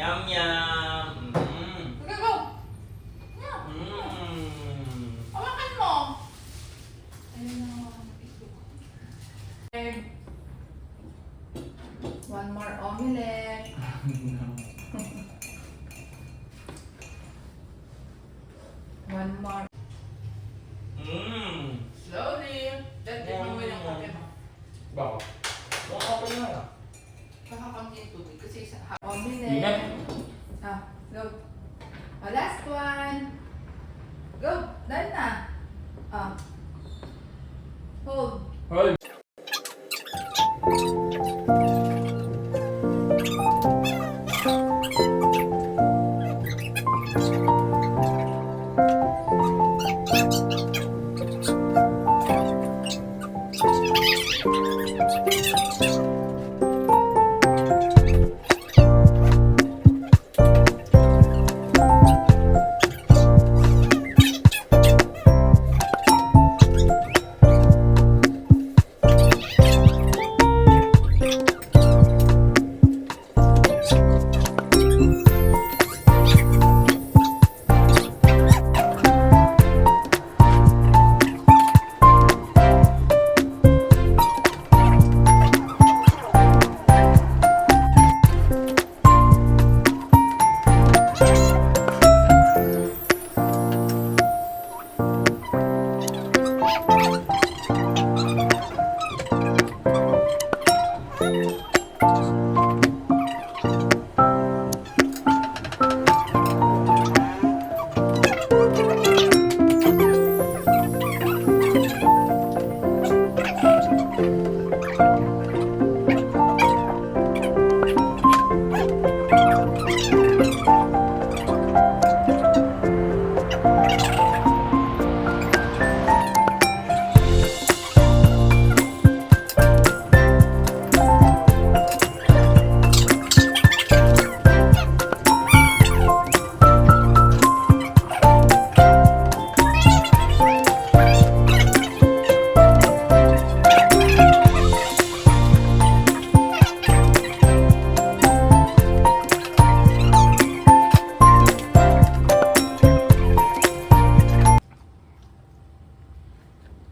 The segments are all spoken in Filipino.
Yum, yum. Okay, go. Yeah. Hawakan mo. Ayun na hawakan mo. One more omelette. One more. Slowly. Dati mo yung kape mo. Bakit? Okay na lang. Baka konti tubig kasi sa Ingat. omelette. Go. Last one. Go. Done na. Hold. Hold.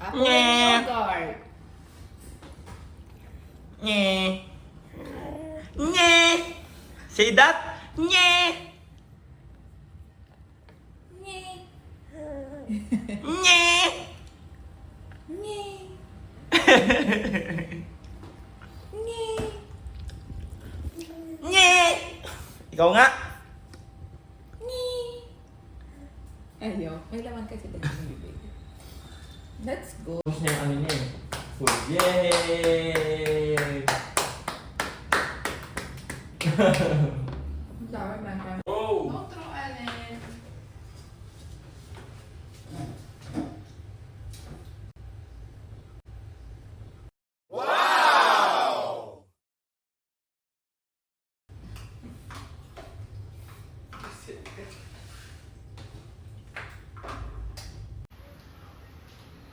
Apple and yogurt. Nye. Nye. Say that. Nye. Nye. Nye. Nye. Nye. Nye. Ikaw nga. Nye. Ayaw. May laman kasi dito ng bibig. That's good. Tapos na yung ano niya eh. Food. Yay! Sour man. Oh! Don't throw Allen.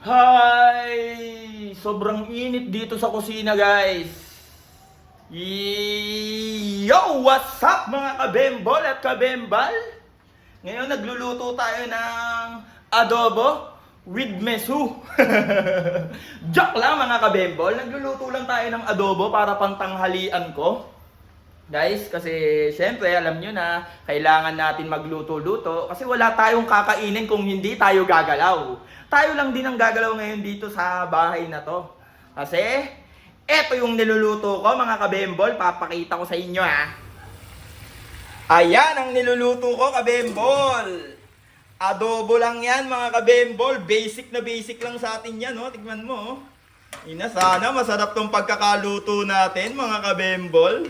Hi! Sobrang init dito sa kusina, guys. Yo! What's up, mga kabembol at kabembal? Ngayon, nagluluto tayo ng adobo with mesu. Joke lang, mga kabembol. Nagluluto lang tayo ng adobo para pantanghalian ko. Guys, kasi syempre alam nyo na kailangan natin magluto-luto kasi wala tayong kakainin kung hindi tayo gagalaw. Tayo lang din ang gagalaw ngayon dito sa bahay na to. Kasi eto yung niluluto ko, mga kabembol, papakita ko sa inyo ha. Ayan ang niluluto ko, kabembol. Adobo lang yan, mga kabembol. Basic na basic lang sa atin yan, no? Tignan mo, oh. Ina, sana masarap tong pagkakaluto natin, mga kabembol.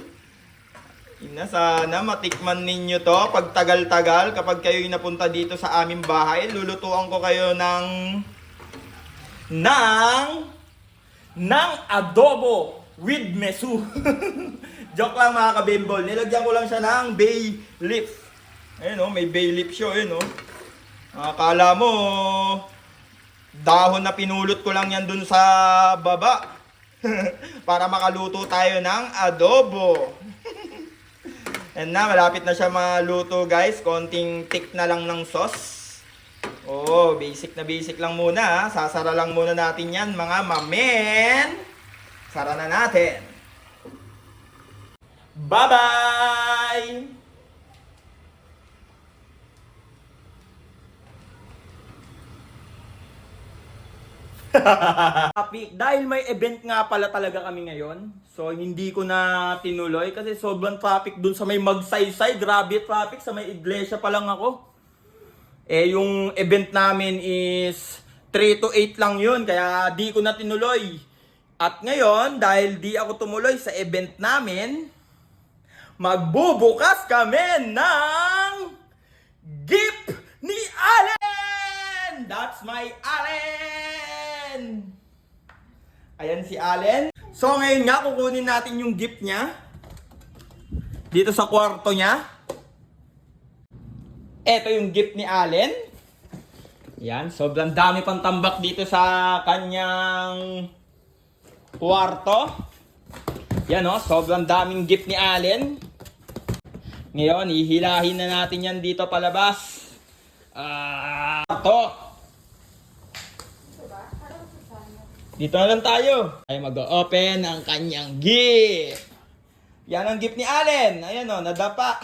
Ina, sana matikman ninyo to pag tagal-tagal kapag kayo'y napunta dito sa aming bahay. Lulutuan ko kayo ng adobo with mesu. Joke lang, mga kabembol. Nilagyan ko lang siya ng bay leaf. Ayun oh, may bay leaf siya. Ayun oh. Akala mo dahon na pinulot ko lang yan dun sa baba. Para makaluto tayo ng adobo. Ayan na, malapit na siya maluto guys. Konting tick na lang ng sauce. Oo, basic na basic lang muna ha. Sasara lang muna natin yan mga mamen. Sara na natin. Bye-bye! Topic, dahil may event nga pala talaga kami ngayon, so hindi ko na tinuloy kasi sobrang traffic dun sa may Magsaysay. Grabe traffic, sa may iglesia pa lang ako. Eh yung event namin is 3 to 8 lang yun, kaya di ko na tinuloy. At ngayon, dahil di ako tumuloy sa event namin, magbubukas kami ng gift ni Allen! That's my Allen! Ayan si Allen. So ngayon nga, kukunin natin yung gift niya. Dito sa kwarto niya. Ito yung gift ni Allen. Yan, sobrang dami pang tambak dito sa kanyang kwarto. Yan o, sobrang daming gift ni Allen. Ngayon, ihilahin na natin yan dito palabas. Ito. Dito na lang tayo. Ay mag-open ang kanyang gift. Yan ang gift ni Allen. Ayan o, nadapa.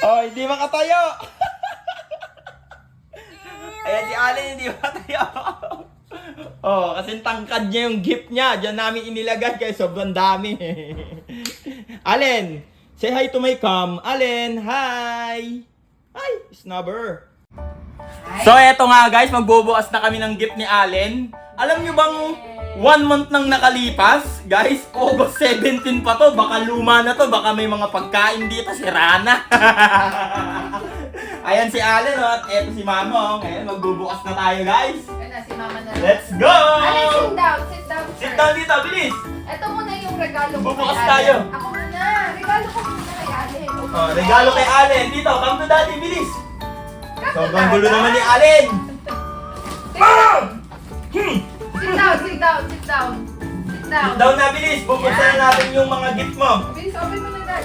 Oh, hindi makatayo. Ayan si Allen, hindi makatayo. Oh, kasi tangkad niya yung gift niya. Diyan namin inilagay kaya sobrang dami. Allen, say hi to my cam. Allen, hi. Hi, snubber. So eto nga guys, magbubukas na kami ng gift ni Allen. Alam nyo bang 1 month nang nakalipas? Guys, August 17 pa to. Baka luma na to. Baka may mga pagkain dito. Sira na. Ayan si Allen at eto si Mama. Ngayon magbubukas na tayo guys. Ayan na, si Mama na. Let's go! Allen, sit down. Sit down. Sit down dito, bilis! Ito muna yung regalo ko Bubukas kay Allen. tayo. Ako muna. Regalo ko muna kay Allen. Oh, regalo kay Allen. Dito, come to daddy, bilis! Come Sobrang to gulo Dada. naman ni Allen. Sit down, sit down, sit down. Sit down. Sit down na, bilis! Bubuksan na natin yung mga gift mo. Bilis, open mo na dad.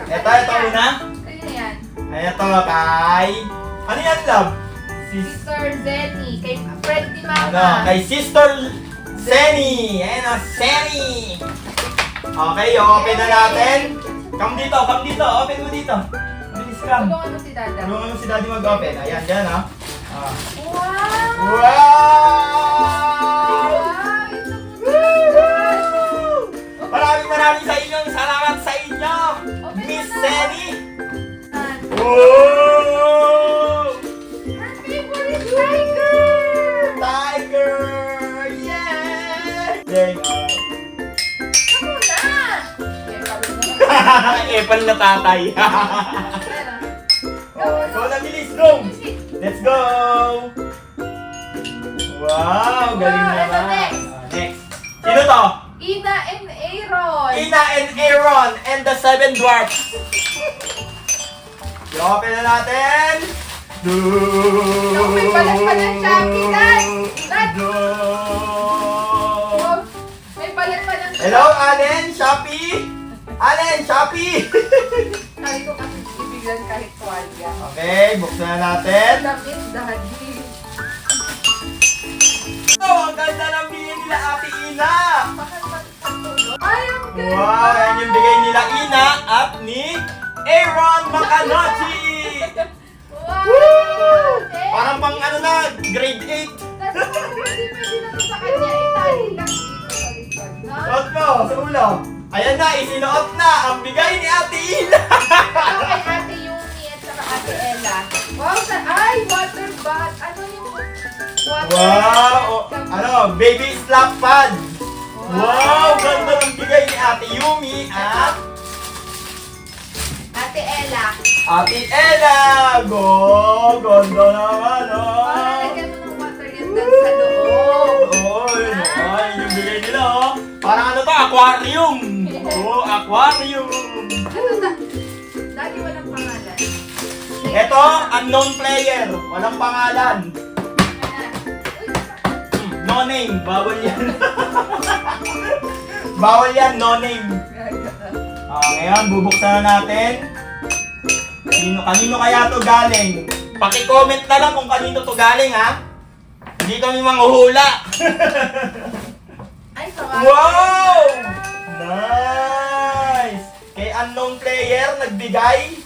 Ito una. Kanina yan. Ito kay... Ano yan, love? Sister Zenny. Kay friend ni Mama. Ano, kay Sister Seni. Ayan o, Seni. Okay, open na natin. Come dito, open mo dito. Bilis come. Tulungan mo si Dada. Tulungan mo si daddy mag-open. Ayan, dyan ha. Ah. Wow! Wow! Wow! Maraming sa inyong salamat sa inyo, Miss Seni. Wow! Wow! Happy birthday, Tiger! Tiger! Yeah! There you go. Ako na! Eh, sabi mo na. Epal na tatay. So, nabilis, go! Let's go! Wow, galing Wow, naman. ito next. Next. Sino to? Ina and Aaron. Ina and Aaron and the 7 Dwarfs. I-open na natin. May balat pa ng Shopee, Dad. Dad. Oh, may balat pa ng Hello, Allen, Shopee. Allen, Shopee. Sabi ko kasi ibiglan kahit tuwalya. Okay, buksan na natin. Love it, Daddy. Oh, ang ganda ng bigay nila Ate Ina. Ay, ang ganda! Wow, yan yung bigay nila Ina at ni Aaron Makanochi. Wow! Woo! Eh, Parang pang ano na, grade 8. That's pwede na to sa kanya. Itali lang dito sa likod, ha? Suot mo, sa ulo. Ayan na, isinuot na ang bigay ni Ate Ina. Ito kay Ate Yumi at saka Ate Ella. Wow, ay, water bath. Ano yung water Wow, ano, baby slap pad. Wow, ganda ng bigay ni Ate Yumi at Ate Ella. Ate Ella. Go, ganda naman, oh. Lagyan mo ng water yan dun sa loob. Oh, yun, oh, yun yung bigay nila, oh. Parang ano to, aquarium. Oh, aquarium. Ano na? Dati walang pangalan. Ito, unknown player. Walang pangalan. Uy, No name, bawal yan. Bawal yan, no name. Ngayon, bubuksan na natin. Kanino kaya to galing? Paki-comment na lang kung kanino to galing, ha? Hindi kami manghuhula. Ay, kawawa. Wow! Nice! Kay unknown player, nagbigay.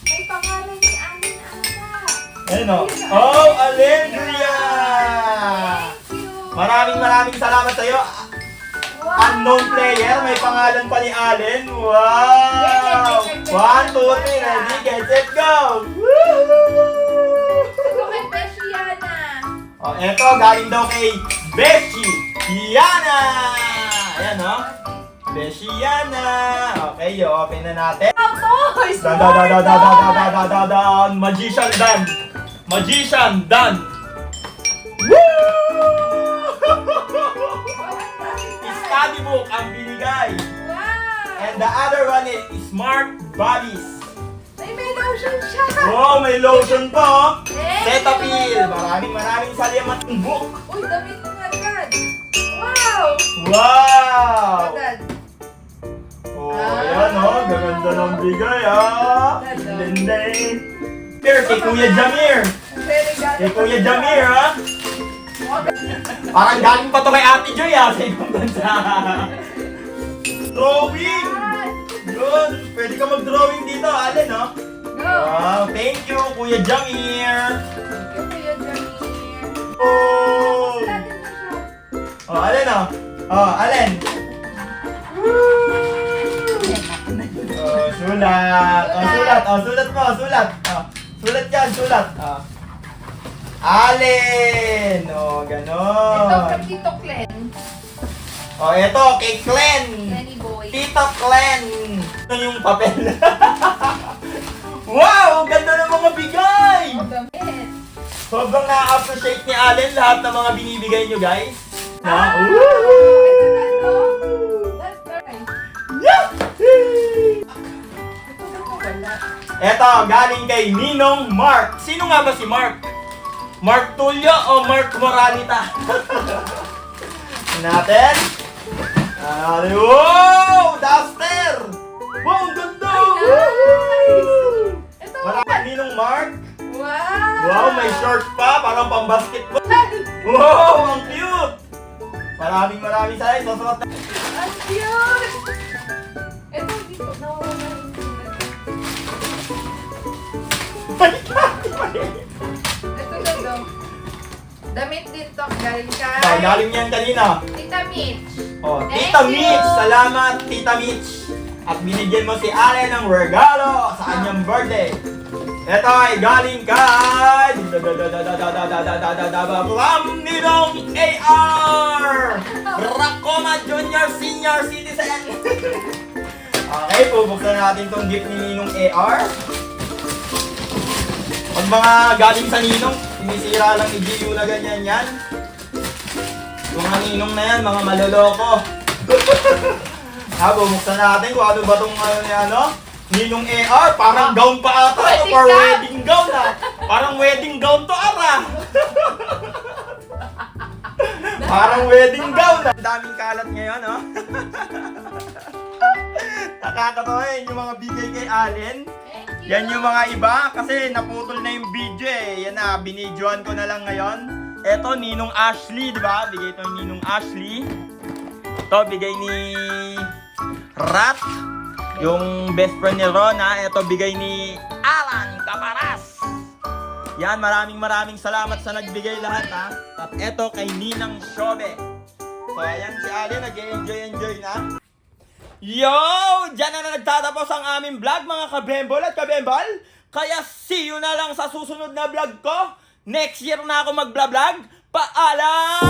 May pangalan ni Amin Ata. Ayun o. Oh, Alendria! Thank you. Maraming salamat sa'yo. Wow. Unknown player, may pangalan pa ni Allen. Wow! 1, 2, 3, ready, get, set, go! Woo! Ito kay Beshiana. Oh, eto, galing daw kay Beshi Yana! Ayan o. Beshi Yana. Okay, open na natin. Toys! Dan. Magician Dan. Magician Dan. Woo! Study book ang binigay. Wow! And the other one is Smart Bodies. Ay, may lotion siya! Wow, may lotion pa oh. Thank Cetaphil. you. Maraming salamat ng book. Uy, damit mo nga, Dad! Wow! Wow! Dad. Oh, ayan oh. Gaganda ng bigay ah. Lindeng. Here, kay Kuya Jamir. Kay Kuya Jamir ha. Parang galing pa to kay Ate Joy ah. Sa ibang bansa. Drawing! Yun! Pwede ka mag-drawing dito, Allen, no? Go! Wow, thank you, Kuya Jamir! Thank you, Kuya Jamir. Oh! Natin na siya. Oh, Allen, oh! Oh, Allen! Oh, sulat! Oh, sulat! Oh, sulat mo! Sulat! Oh, sulat yan! Sulat! Oh. Allen! Oh, Ito ganon! from Tito Clen. Oh, eto, kay Glenn! Lenny Boy. Tito Glenn! Ito yung papel. Wow! Ang ganda ng mga bigay! Oh, damit. Sobrang na-appreciate ni Allen lahat ng mga binibigay nyo, guys. Na, Ito na, no? That's right. Yahoo! Ito na ko wala. Eto, galing kay Ninong Mark. Sino nga ba si Mark? Mark Tulio o Mark Moranita? Natin. Wow! Duster! Wow, ang ganda! Woohoo! Ito. Maraming Ninong Mark. Wow! Wow, may short pa, parang pang-basketball. Wow, ang cute! Maraming salamat. Susunod na. Ang cute! Ito dito. Nawawala yung ito na daw. Damit din to. Galing kay Galing yan kanina. Tita Mitch. Oh, Thank Tita you. Mitch, salamat Tita Mitch. At binigyan mo si Allen ng regalo sa kanyang birthday. Ito ay galing kay from Ninong AR Racoma Junior Senior Citizen. Okay, bubuksan natin tong gift ni Ninong AR. Pag mga galing sa Ninong, sinisira lang ni Gio na ganyan yan. Mga Ninong na yan, mga maloloko. Bubuksan natin kung ano ba tong Ninong AR, parang gown pa ata ito, Wedding or gown. wedding gown ha. Parang wedding gown to ara. Parang wedding gown ha. Daming kalat ngayon, oh. Nakakatawa yun yung mga bigay kay Allen. Thank you. Yan yung mga iba kasi naputol na yung video eh. Yan na, binidyoan ko na lang ngayon. Eto, Ninong Ashley, di ba? Bigay ito ni Ninong Ashley. Ito, bigay ni Rat. Yung best friend ni Rona. Ito, bigay ni Alan Caparas. Yan, maraming salamat sa nagbigay lahat ha. At eto, kay Ninang Shobe. So, ayan si Allen, nag-enjoy na. Yo! Diyan na nagtatapos ang aming vlog mga kabembol at kabembal. Kaya see you na lang sa susunod na vlog ko. Next year na ako mag-vlog. Paalam!